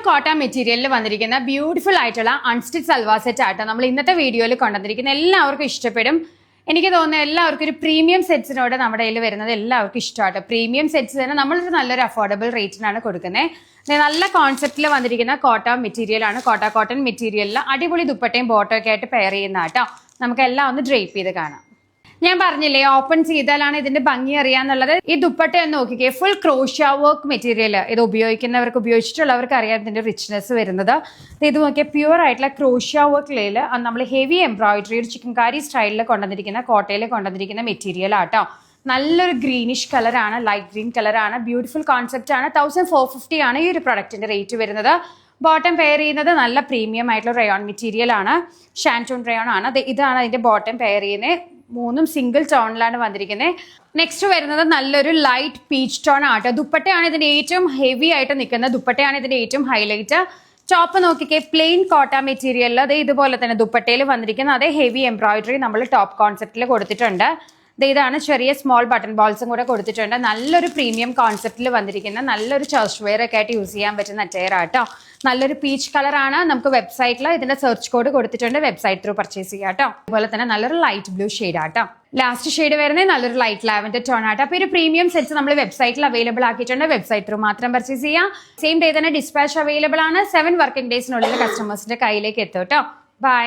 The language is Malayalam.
കോട്ടൺ മെറ്റീരിയലിൽ വന്നിരിക്കുന്ന ബ്യൂട്ടിഫുൾ ആയിട്ടുള്ള അൺസ്റ്റിച്ച് സൽവാർ സെറ്റ് ആട്ടോ നമ്മൾ ഇന്നത്തെ വീഡിയോയിൽ കൊണ്ടുവന്നിരിക്കുന്ന എല്ലാവർക്കും ഇഷ്ടപ്പെടും. എനിക്ക് തോന്നുന്നു എല്ലാവർക്കും ഒരു പ്രീമിയം സെറ്റ്സിനോട് നമ്മുടെ കയ്യിൽ വരുന്നത് എല്ലാവർക്കും ഇഷ്ടമാട്ടോ. പ്രീമിയം സെറ്റ്സ് തന്നെ നമ്മളൊരു നല്ലൊരു അഫോർഡബിൾ റേറ്റിനാണ് കൊടുക്കുന്നത്. നല്ല കോൺസെപ്റ്റിൽ വന്നിരിക്കുന്ന കോട്ടൺ മെറ്റീരിയൽ ആണ്. കോട്ടൺ മെറ്റീരിയലിൽ അടിപൊളി ദുപ്പട്ടയും ബോട്ടോ ഒക്കെ ആയിട്ട് പെയർ ചെയ്യുന്ന കേട്ടോ. നമുക്ക് എല്ലാം ഒന്ന് ഡ്രേപ്പ് ചെയ്ത് കാണാം. ഞാൻ പറഞ്ഞില്ലേ ഓപ്പൺ ചെയ്താലാണ് ഇതിന്റെ ഭംഗി അറിയാന്നുള്ളത്. ഈ ദുപ്പട്ട ഒന്ന് നോക്കിക്കേ, ഫുൾ ക്രോഷ്യ വർക്ക് മെറ്റീരിയൽ. ഇത് ഉപയോഗിച്ചിട്ടുള്ളവർക്ക് അറിയാം ഇതിന്റെ റിച്ച്നെസ് വരുന്നത്. ഇത് നോക്കിയാൽ പ്യുവർ ആയിട്ടുള്ള ക്രോഷ്യ വർക്കിൽ നമ്മൾ ഹെവി എംബ്രോയിഡറി ഒരു ചിക്കൻകാരി സ്റ്റൈലിൽ കൊണ്ടുവന്നിരിക്കുന്ന കോട്ടയിൽ കൊണ്ടുവന്നിരിക്കുന്ന മെറ്റീരിയൽ ആട്ടോ. നല്ലൊരു ഗ്രീനിഷ് കളറാണ്, ലൈറ്റ് ഗ്രീൻ കളറാണ്. ബ്യൂട്ടിഫുൾ കോൺസെപ്റ്റ് ആണ്. 1450 ആണ് ഈ ഒരു പ്രൊഡക്റ്റിന്റെ റേറ്റ് വരുന്നത്. ബോട്ടം പെയർ ചെയ്യുന്നത് നല്ല പ്രീമിയം ആയിട്ടുള്ള റയോൺ മെറ്റീരിയൽ ആണ്, ഷാൻറ്റൂൺ റയോൺ ആണ്. ഇതാണ് അതിന്റെ ബോട്ടം പെയർ ചെയ്യുന്നത്. മൂന്നും സിംഗിൾ ടോണിലാണ് വന്നിരിക്കുന്നത്. നെക്സ്റ്റ് വരുന്നത് നല്ലൊരു ലൈറ്റ് പീച്ച് ടോൺ ആട്ടോ. ദുപ്പട്ടയാണ് ഇതിന്റെ ഏറ്റവും ഹെവി ആയിട്ട് നിൽക്കുന്നത്. ദുപ്പട്ടയാണ് ഇതിന്റെ ഏറ്റവും ഹൈലൈറ്റ്. ടോപ്പ് നോക്കിക്കേ, പ്ലെയിൻ കോട്ട മെറ്റീരിയലിൽ അതേ ഇതുപോലെ തന്നെ ദുപ്പട്ടയിൽ വന്നിരിക്കുന്ന അതേ ഹെവി എംബ്രോയിഡറി നമ്മൾ ടോപ്പ് കോൺസെപ്റ്റിൽ കൊടുത്തിട്ടുണ്ട്. ഇതാണ് ചെറിയ സ്മോൾ ബട്ടൺ ബോൾസും കൂടെ കൊടുത്തിട്ടുണ്ട്. നല്ലൊരു പ്രീമിയം കോൺസെപ്റ്റിൽ വന്നിരിക്കുന്ന നല്ലൊരു ചർച്ച് വെയർ ഒക്കെ ആയിട്ട് യൂസ് ചെയ്യാൻ പറ്റുന്ന അറ്റയർ ആട്ടോ. നല്ലൊരു പീച്ച് കളറാണ്. നമുക്ക് വെബ്സൈറ്റിൽ ഇതിന്റെ സെർച്ച് കോഡ് കൊടുത്തിട്ടുണ്ട്, വെബ്സൈറ്റ് ത്രൂ പർച്ചേസ് ചെയ്യാം കേട്ടോ. അതുപോലെ തന്നെ നല്ലൊരു ലൈറ്റ് ബ്ലൂ ഷെയ്ഡ് ആട്ടോ. ലാസ്റ്റ് ഷെയ്ഡ് വരുന്നത് നല്ലൊരു ലൈറ്റ് ലാവൻഡർ ടോൺ ആട്ടോ. അപ്പോൾ ഒരു പ്രീമിയം സെറ്റ്സ് നമ്മൾ വെബ്സൈറ്റിൽ അവൈലബിൾ ആക്കിയിട്ടുണ്ട്. വെബ്സൈറ്റ് ത്രൂ മാത്രം പർച്ചേസ് ചെയ്യാം. സെയിം ഡേ തന്നെ ഡിസ്പാച്ച് അവൈലബിൾ ആണ്. 7 വർക്കിംഗ് ഡേയ്സിനുള്ളിൽ കസ്റ്റമേഴ്സിന്റെ കയ്യിലേക്ക് എത്തും കേട്ടോ. ബൈ.